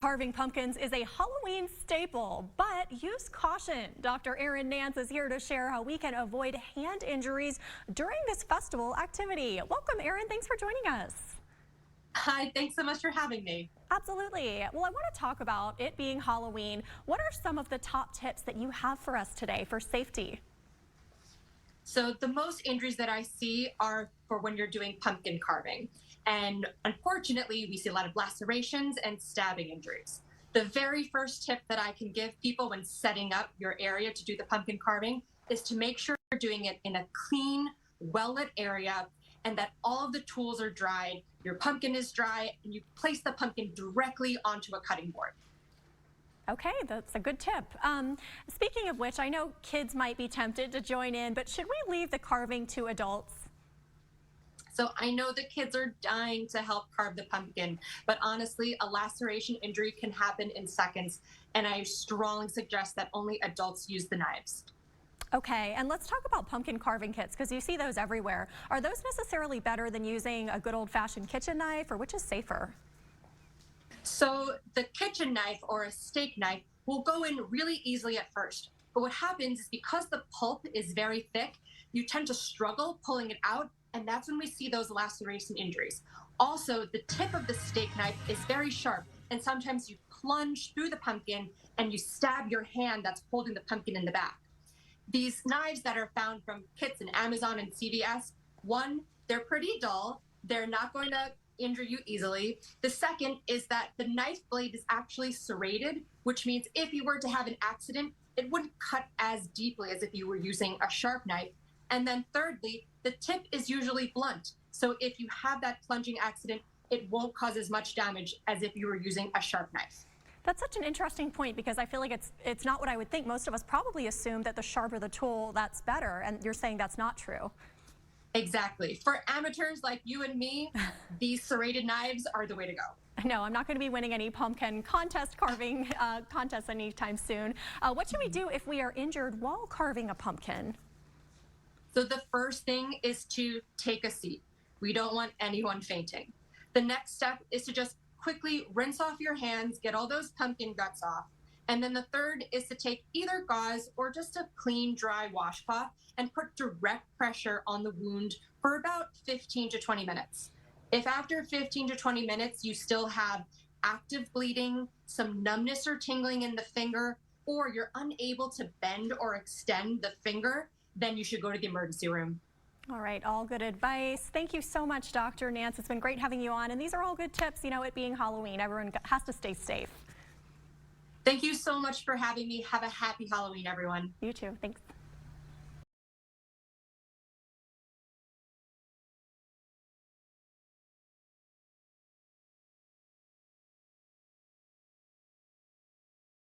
Carving pumpkins is a Halloween staple, but use caution. Dr. Erin Nance is here to share how we can avoid hand injuries during this festival activity. Welcome, Erin. Thanks for joining us. Hi, thanks so much for having me. Absolutely. Well, I want to talk about it being Halloween. What are some of the top tips that you have for us today for safety? So the most injuries that I see are for when you're doing pumpkin carving. And unfortunately, we see a lot of lacerations and stabbing injuries. The very first tip that I can give people when setting up your area to do the pumpkin carving is to make sure you're doing it in a clean, well-lit area and that all of the tools are dried, your pumpkin is dry, and you place the pumpkin directly onto a cutting board. Okay, that's a good tip. Speaking of which, I know kids might be tempted to join in, but should we leave the carving to adults? So I know the kids are dying to help carve the pumpkin, but honestly, a laceration injury can happen in seconds, and I strongly suggest that only adults use the knives. Okay, and let's talk about pumpkin carving kits because you see those everywhere. Are those necessarily better than using a good old-fashioned kitchen knife, or which is safer? So the kitchen knife or a steak knife will go in really easily at first. But what happens is because the pulp is very thick, you tend to struggle pulling it out, and that's when we see those laceration injuries. Also, the tip of the steak knife is very sharp, and sometimes you plunge through the pumpkin and you stab your hand that's holding the pumpkin in the back. These knives that are found from kits in Amazon and CVS, one, they're pretty dull. They're not going to injure you easily. The second is that the knife blade is actually serrated, which means if you were to have an accident, it wouldn't cut as deeply as if you were using a sharp knife. And then thirdly, the tip is usually blunt. So if you have that plunging accident, it won't cause as much damage as if you were using a sharp knife. That's such an interesting point because I feel like it's not what I would think. Most of us probably assume that the sharper the tool, that's better, and you're saying that's not true. Exactly. For amateurs like you and me, these serrated knives are the way to go. No, I'm not going to be winning any pumpkin contest carving contests anytime soon. What should we do if we are injured while carving a pumpkin? So the first thing is to take a seat. We don't want anyone fainting. The next step is to just quickly rinse off your hands, get all those pumpkin guts off. And then the third is to take either gauze or just a clean, dry washcloth and put direct pressure on the wound for about 15 to 20 minutes. If after 15 to 20 minutes you still have active bleeding, some numbness or tingling in the finger, or you're unable to bend or extend the finger, then you should go to the emergency room. All right, all good advice. Thank you so much, Dr. Nance. It's been great having you on. And these are all good tips. You know, it being Halloween, everyone has to stay safe. Thank you so much for having me. Have a happy Halloween, everyone. You too. Thanks.